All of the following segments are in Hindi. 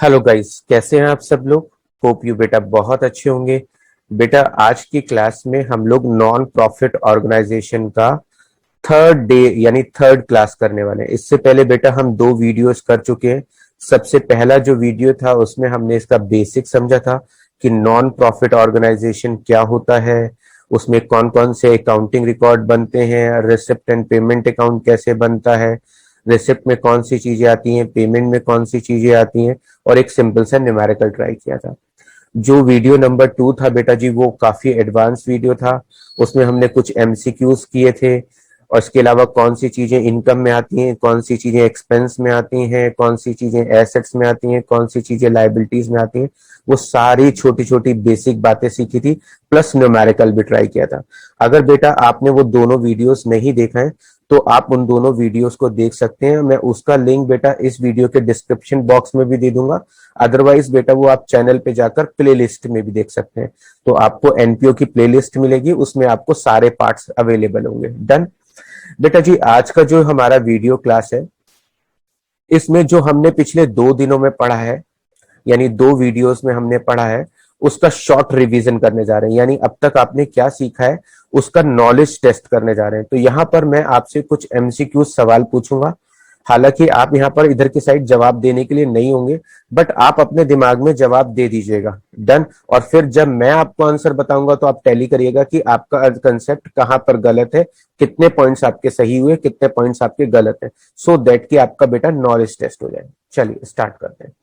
हेलो गाइस, कैसे हैं आप सब लोग। होप यू बेटा बहुत अच्छे होंगे। बेटा आज की क्लास में हम लोग नॉन प्रॉफिट ऑर्गेनाइजेशन का थर्ड डे यानी थर्ड क्लास करने वाले हैं। इससे पहले बेटा हम दो वीडियोस कर चुके हैं। सबसे पहला जो वीडियो था उसमें हमने इसका बेसिक समझा था कि नॉन प्रॉफिट ऑर्गेनाइजेशन क्या होता है, उसमें कौन कौन से अकाउंटिंग रिकॉर्ड बनते हैं, रिसिप्ट एंड पेमेंट अकाउंट कैसे बनता है, रिसिप्ट में कौन सी चीजें आती हैं, पेमेंट में कौन सी चीजें आती हैं, और एक सिंपल सा न्यूमेरिकल ट्राई किया था। जो वीडियो नंबर 2 था बेटा जी वो काफी एडवांस वीडियो था। उसमें हमने कुछ एमसीक्यूज किए थे और इसके अलावा कौन सी चीजें इनकम में आती हैं, कौन सी चीजें एक्सपेंस में आती हैं, कौन सी चीजें एसेट्स में आती हैं, कौन सी चीजें लाइबिलिटीज में आती हैं, वो सारी छोटी छोटी बेसिक बातें सीखी थी। प्लस न्यूमेरिकल भी ट्राई किया था। अगर बेटा आपने वो दोनों वीडियोस नहीं देखा है तो आप उन दोनों वीडियोस को देख सकते हैं। मैं उसका लिंक बेटा इस वीडियो के डिस्क्रिप्शन बॉक्स में भी दे दूंगा। अदरवाइज बेटा वो आप चैनल पे जाकर प्लेलिस्ट में भी देख सकते हैं। तो आपको एनपीओ की प्लेलिस्ट मिलेगी, उसमें आपको सारे पार्ट्स अवेलेबल होंगे। डन। बेटा जी आज का जो हमारा वीडियो क्लास है इसमें जो हमने पिछले 2 दिनों में पढ़ा है यानी दो वीडियोस में हमने पढ़ा है उसका शॉर्ट रिवीजन करने जा रहे हैं। यानी अब तक आपने क्या सीखा है उसका नॉलेज टेस्ट करने जा रहे हैं। तो यहां पर मैं आपसे कुछ एमसीक्यू सवाल पूछूंगा। हालांकि आप यहां पर इधर की साइड जवाब देने के लिए नहीं होंगे, बट आप अपने दिमाग में जवाब दे दीजिएगा। डन। और फिर जब मैं आपको आंसर बताऊंगा तो आप टैली करिएगा कि आपका कंसेप्ट कहां पर गलत है, कितने पॉइंट्स आपके सही हुए, कितने पॉइंट्स आपके गलत है, सो दैट कि आपका बेटा नॉलेज टेस्ट हो जाए। चलिए स्टार्ट करते हैं।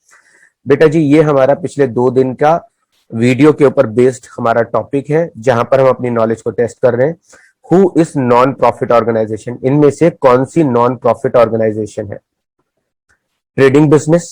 बेटा जी ये हमारा पिछले 2 दिन का वीडियो के ऊपर बेस्ड हमारा टॉपिक है जहां पर हम अपनी नॉलेज को टेस्ट कर रहे हैं। Who is non profit organisation, इनमें से कौन सी नॉन प्रॉफिट ऑर्गेनाइजेशन है। Trading business,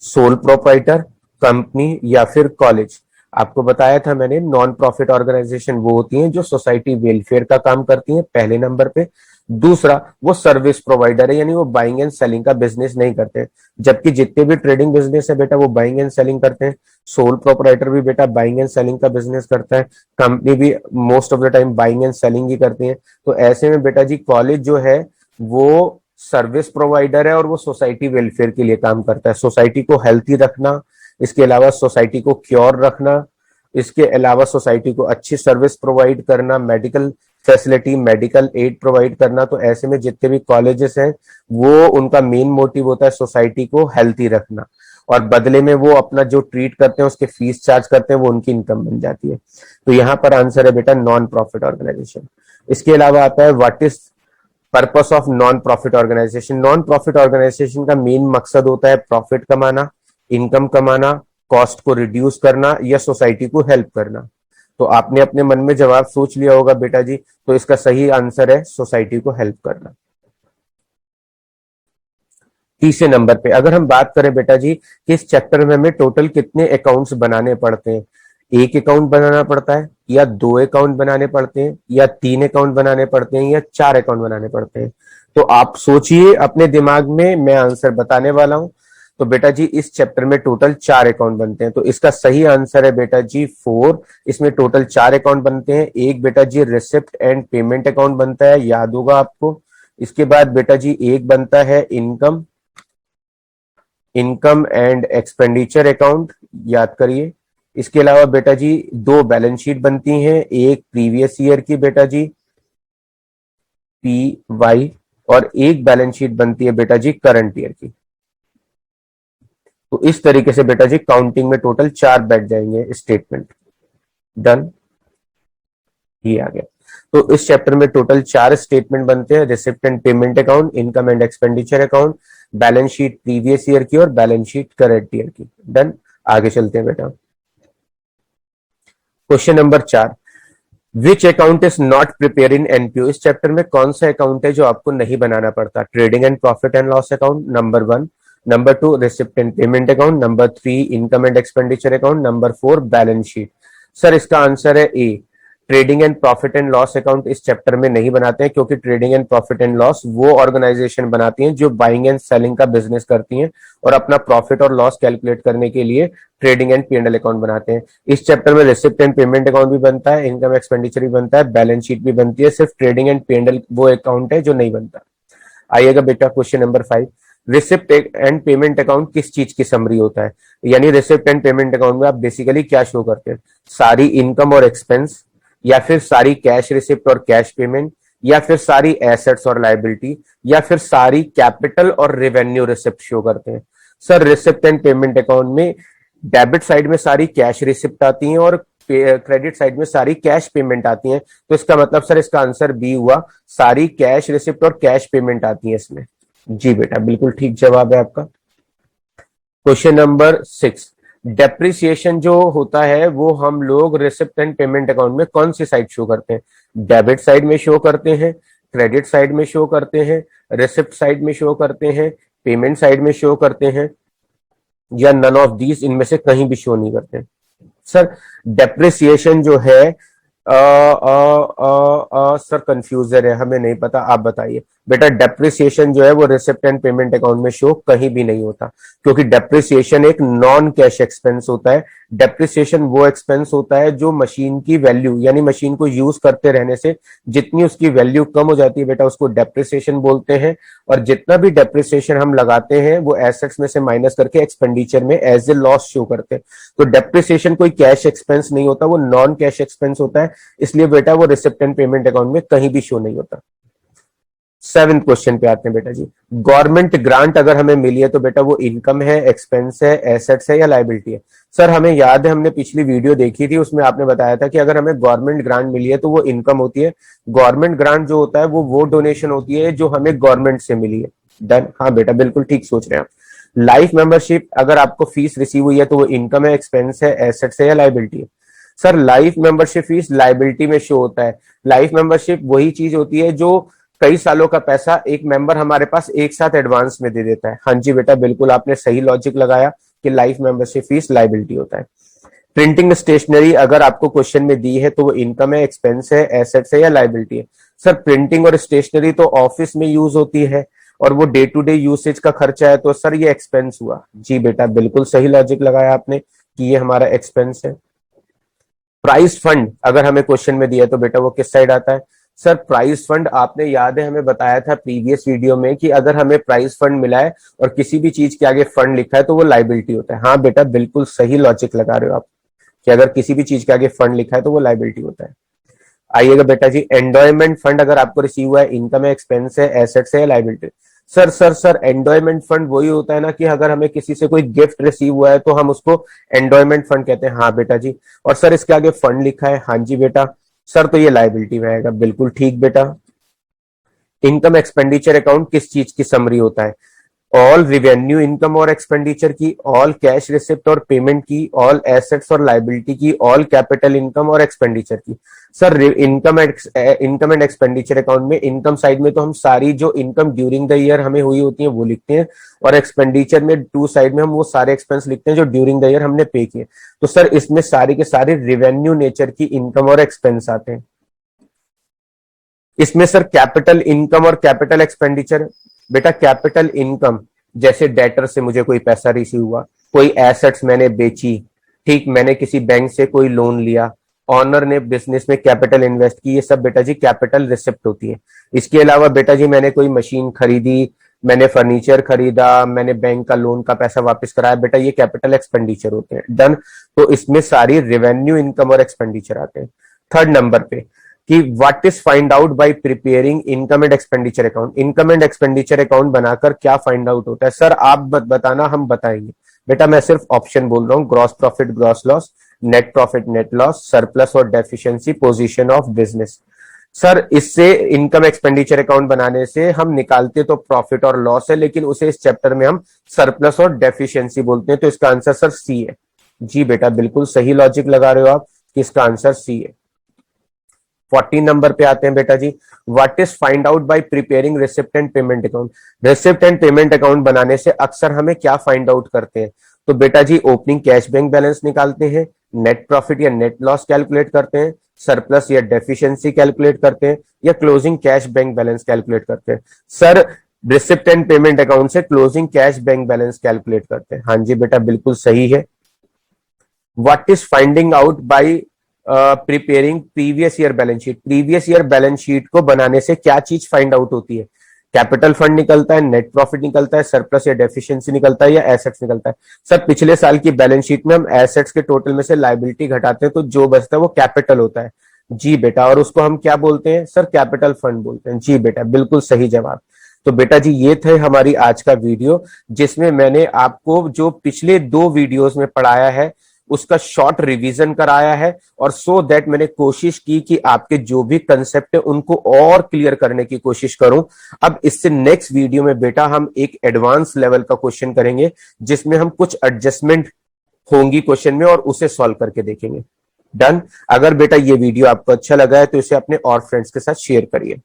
sole proprietor, company या फिर कॉलेज। आपको बताया था मैंने नॉन प्रॉफिट ऑर्गेनाइजेशन वो होती हैं जो सोसाइटी वेलफेयर का काम करती हैं, पहले नंबर पे। दूसरा वो सर्विस प्रोवाइडर है यानी वो बाइंग एंड सेलिंग का बिजनेस नहीं करते, जबकि जितने भी ट्रेडिंग बिजनेस है बेटा वो बाइंग एंड सेलिंग करते हैं। सोल प्रोप्राइटर भी बेटा बाइंग एंड सेलिंग का बिजनेस करता है। कंपनी भी most of the time buying and selling ही करती है। तो ऐसे में बेटा जी कॉलेज जो है वो सर्विस प्रोवाइडर है और वो सोसाइटी वेलफेयर के लिए काम करता है, सोसाइटी को हेल्थी रखना, इसके अलावा सोसाइटी को क्योर रखना, इसके अलावा सोसाइटी को अच्छी सर्विस प्रोवाइड करना, medical facility, medical aid provide करना। तो ऐसे में जितने भी कॉलेजेस हैं वो उनका मेन मोटिव होता है सोसाइटी को हेल्थी रखना, और बदले में वो अपना जो ट्रीट करते हैं उसके फीस चार्ज करते हैं, वो उनकी इनकम बन जाती है। तो यहाँ पर आंसर है बेटा नॉन प्रॉफिट ऑर्गेनाइजेशन। इसके अलावा आता है what is purpose of non profit organisation. Non profit organisation का मेन मकसद होता है प्रॉफिट कमाना, इनकम कमाना, कॉस्ट को रिड्यूस करना या सोसाइटी को हेल्प करना। तो आपने अपने मन में जवाब सोच लिया होगा बेटा जी, तो इसका सही आंसर है सोसाइटी को हेल्प करना। तीसरे नंबर पे अगर हम बात करें बेटा जी कि इस चैप्टर में हमें टोटल कितने अकाउंट्स बनाने पड़ते हैं, एक अकाउंट बनाना पड़ता है या 2 अकाउंट बनाने पड़ते हैं या 3 अकाउंट बनाने पड़ते हैं या 4 अकाउंट बनाने पड़ते हैं, तो आप सोचिए अपने दिमाग में, मैं आंसर बताने वाला हूं। तो बेटा जी इस चैप्टर में टोटल 4 अकाउंट बनते हैं, तो इसका सही आंसर है बेटा जी 4। इसमें टोटल 4 अकाउंट बनते हैं। एक बेटा जी रिसिप्ट एंड पेमेंट अकाउंट बनता है, याद होगा आपको। इसके बाद बेटा जी एक बनता है income, income and expenditure account, याद करिए। इसके अलावा बेटा जी 2 बैलेंस शीट बनती हैं, एक प्रीवियस ईयर की बेटा जी PY, और एक बैलेंस शीट बनती है बेटा जी करंट ईयर की। तो इस तरीके से बेटा जी काउंटिंग में टोटल 4 बैठ जाएंगे स्टेटमेंट। डन। ये आ गया। तो इस चैप्टर में टोटल 4 स्टेटमेंट बनते हैं, receipt and payment account, income and expenditure account, balance sheet previous year की और बैलेंस शीट करंट ईयर की। डन। आगे चलते हैं बेटा। Question number 4, which account is not prepare in NPO. इस चैप्टर में कौन सा अकाउंट है जो आपको नहीं बनाना पड़ता। Trading and profit and loss account number 1, number 2 receipt and payment account, number 3 income and expenditure account, number 4 balance sheet. Sir इसका आंसर है A, trading and profit and loss account इस चैप्टर में नहीं बनाते हैं, क्योंकि trading and profit and loss वो ऑर्गेनाइजेशन बनाती हैं जो बाइंग एंड सेलिंग का बिजनेस करती हैं और अपना प्रॉफिट और लॉस कैलकुलेट करने के लिए ट्रेडिंग एंड पीएनएल अकाउंट बनाते हैं। इस चैप्टर में रिसिप्ट एंड पेमेंट अकाउंट भी बनता है, इनकम एक्सपेंडिचर भी बनता है, बैलेंस शीट भी बनती है, सिर्फ ट्रेडिंग एंड पीएनएल वो अकाउंट है जो नहीं बनता। आइएगा बेटा question number 5, receipt and payment account किस चीज की समरी होता है? यानी रिसिप्ट एंड पेमेंट अकाउंट में आप बेसिकली क्या शो करते हैं? सारी इनकम और एक्सपेंस, या फिर सारी कैश रिसिप्ट और कैश पेमेंट, या फिर सारी एसेट्स और लाइबिलिटी, या फिर सारी कैपिटल और रेवेन्यू रिसिप्ट शो करते हैं? Sir receipt and payment account में डेबिट साइड में सारी कैश रिसिप्ट आती हैं और क्रेडिट साइड में सारी कैश पेमेंट आती हैं। तो इसका मतलब सर इसका आंसर बी हुआ, सारी कैश रिसिप्ट और कैश पेमेंट आती है इसमें। जी बेटा बिल्कुल ठीक जवाब है आपका। क्वेश्चन नंबर 6, डेप्रिसिएशन जो होता है वो हम लोग रिसिप्ट एंड पेमेंट अकाउंट में कौन सी साइड शो करते हैं? डेबिट साइड में शो करते हैं, क्रेडिट साइड में शो करते हैं, रिसिप्ट साइड में शो करते हैं, पेमेंट साइड में शो करते हैं, या नन ऑफ दीज, इनमें से कहीं भी शो नहीं करते? सर डेप्रिसिएशन जो है सर कंफ्यूजर है, हमें नहीं पता, आप बताइए। बेटा डेप्रिसिएशन जो है वो रिसिप्ट एंड पेमेंट अकाउंट में शो कहीं भी नहीं होता, क्योंकि डेप्रिसिएशन एक नॉन कैश एक्सपेंस होता है। डेप्रिसिएशन वो एक्सपेंस होता है जो मशीन की वैल्यू, यानी मशीन को यूज करते रहने से जितनी उसकी वैल्यू कम हो जाती है बेटा उसको डेप्रिसिएशन बोलते हैं। और जितना भी डेप्रिसिएशन हम लगाते हैं वो एसेट्स में से माइनस करके एक्सपेंडिचर में एज ए लॉस शो करते हैं। तो डेप्रिसिएशन कोई कैश एक्सपेंस नहीं होता, वो नॉन कैश एक्सपेंस होता है, इसलिए बेटा वो रिसिप्ट एंड पेमेंट अकाउंट में कहीं भी शो नहीं होता। 7th क्वेश्चन पे आते हैं बेटा जी। गवर्नमेंट ग्रांट अगर हमें मिली है तो बेटा वो इनकम है, एक्सपेंस है, एसेट्स है या लायबिलिटी है? सर हमें याद है, हमने पिछली वीडियो देखी थी, उसमें आपने बताया था कि अगर हमें गवर्नमेंट ग्रांट मिली है तो वो इनकम होती है। गवर्नमेंट ग्रांट जो होता है वो डोनेशन होती है जो हमें गवर्नमेंट से मिली है। डन, हाँ बेटा बिल्कुल ठीक सोच रहे हैं आप। लाइफ मेंबरशिप अगर आपको फीस रिसीव हुई है तो वो इनकम है, एक्सपेंस है, एसेट्स है या लायबिलिटी है? Sir life membership fees liability में शो होता है। लाइफ मेंबरशिप वही चीज होती है जो कई सालों का पैसा एक मेंबर हमारे पास एक साथ एडवांस में दे देता है। हाँ जी बेटा बिल्कुल आपने सही लॉजिक लगाया कि लाइफ मेंबरशिप फीस लायबिलिटी होता है। प्रिंटिंग स्टेशनरी अगर आपको क्वेश्चन में दी है तो वो इनकम है, एक्सपेंस है, एसेट्स है या लायबिलिटी है? सर प्रिंटिंग और स्टेशनरी तो ऑफिस में यूज होती है और वो डे टू डे यूसेज का खर्चा है, तो सर ये एक्सपेंस हुआ। जी बेटा बिल्कुल सही लॉजिक लगाया आपने कि ये हमारा एक्सपेंस है। प्राइस फंड अगर हमें क्वेश्चन में दिया है तो बेटा वो किस साइड आता है? सर प्राइस फंड आपने याद है हमें बताया था प्रीवियस वीडियो में कि अगर हमें प्राइस फंड मिला है और किसी भी चीज के आगे फंड लिखा है तो वो लायबिलिटी होता है। हाँ बेटा बिल्कुल सही लॉजिक लगा रहे हो आप कि अगर किसी भी चीज के आगे फंड लिखा है तो वो लायबिलिटी होता है। आइएगा बेटा जी, एंडोयमेंट फंड अगर आपको रिसीव हुआ है, इनकम है, एक्सपेंस है, एसेट्स है, लायबिलिटी? सर एंडोयमेंट फंड वही होता है ना कि अगर हमें किसी से कोई गिफ्ट रिसीव हुआ है तो हम उसको एंडोयमेंट फंड कहते हैं। हाँ बेटा जी। और सर इसके आगे फंड लिखा है? हाँ जी बेटा। सर तो ये लायबिलिटी में आएगा, बिल्कुल ठीक बेटा। इनकम एक्सपेंडिचर अकाउंट किस चीज की समरी होता है? ऑल रिवेन्यू इनकम और एक्सपेंडिचर की, ऑल कैश रिसिप्ट और पेमेंट की, ऑल एसेट्स और लायबिलिटी की, ऑल कैपिटल इनकम और एक्सपेंडिचर की। Sir income and expenditure account में इनकम साइड में तो हम सारी जो इनकम ड्यूरिंग द ईयर हमें हुई होती है वो लिखते हैं, और एक्सपेंडिचर में टू साइड में हम वो सारे एक्सपेंस लिखते हैं जो ड्यूरिंग द ईयर हमने पे किए। तो सर इसमें सारी के सारे रिवेन्यू नेचर की इनकम और एक्सपेंस आते हैं। इसमें सर कैपिटल इनकम और कैपिटल एक्सपेंडिचर, बेटा कैपिटल इनकम जैसे डेटर से मुझे कोई पैसा रिसीव हुआ, कोई एसेट्स मैंने बेची, ठीक, मैंने किसी बैंक से कोई लोन लिया, ऑनर ने बिजनेस में कैपिटल इन्वेस्ट की, ये सब बेटा जी कैपिटल रिसिप्ट होती है। इसके अलावा बेटा जी मैंने कोई मशीन खरीदी, मैंने फर्नीचर खरीदा, मैंने बैंक का लोन का पैसा वापस कराया, बेटा ये कैपिटल एक्सपेंडिचर होते हैं। डन। तो इसमें सारी रेवेन्यू इनकम और एक्सपेंडिचर आते हैं। 3rd नंबर पे कि what is find out by preparing income and expenditure account? Income and expenditure account बनाकर क्या फाइंड आउट होता है? सर आप बताना, हम बताएंगे। बेटा मैं सिर्फ ऑप्शन बोल रहा हूं, gross profit gross loss, net profit net loss, surplus और deficiency, position of business. Sir इससे इनकम एक्सपेंडिचर अकाउंट बनाने से हम निकालते तो प्रॉफिट और लॉस है, लेकिन उसे इस चैप्टर में हम सरप्लस और डेफिशिएंसी बोलते हैं। तो इसका आंसर सर सी है। जी बेटा बिल्कुल सही लॉजिक लगा रहे हो आप कि इसका आंसर सी है। 14 नंबर पे आते हैं बेटा जी। What is find out by preparing receipt and payment account? Receipt and payment account बनाने से अक्सर हमें क्या फाइंड आउट करते हैं? तो बेटा जी ओपनिंग कैश बैंक बैलेंस निकालते हैं, नेट प्रॉफिट या नेट लॉस कैलकुलेट करते हैं, सरप्लस या डेफिशिएंसी कैलकुलेट करते हैं, या closing cash bank balance calculate करते हैं? Sir receipt and payment account से closing cash bank balance calculate करते हैं। हाँ जी बेटा बिल्कुल सही है। What is finding out by preparing previous year balance sheet? Previous year balance sheet को बनाने से क्या चीज फाइंड आउट होती है? कैपिटल फंड निकलता है, नेट प्रॉफिट निकलता है, सरप्लस या डेफिशिएंसी निकलता है, या एसेट्स निकलता है। सर पिछले साल की बैलेंस शीट में हम एसेट्स के टोटल में से लायबिलिटी घटाते हैं तो जो बचता है वो कैपिटल होता है। जी बेटा, और उसको हम क्या बोलते हैं सर? कैपिटल फंड बोलते हैं। जी बेटा, बिल्कुल सही जवाब। तो बेटा जी ये थे हमारी आज का वीडियो, जिसमें मैंने आपको जो पिछले 2 वीडियोस में पढ़ाया है उसका शॉर्ट रिवीजन कराया है, और सो दैट मैंने कोशिश की कि आपके जो भी कंसेप्ट है उनको और क्लियर करने की कोशिश करूं। अब इससे नेक्स्ट वीडियो में बेटा हम एक एडवांस लेवल का क्वेश्चन करेंगे, जिसमें हम कुछ एडजस्टमेंट होंगी क्वेश्चन में और उसे सॉल्व करके देखेंगे। डन। अगर बेटा ये वीडियो आपको अच्छा लगा है तो इसे अपने और फ्रेंड्स के साथ शेयर करिए।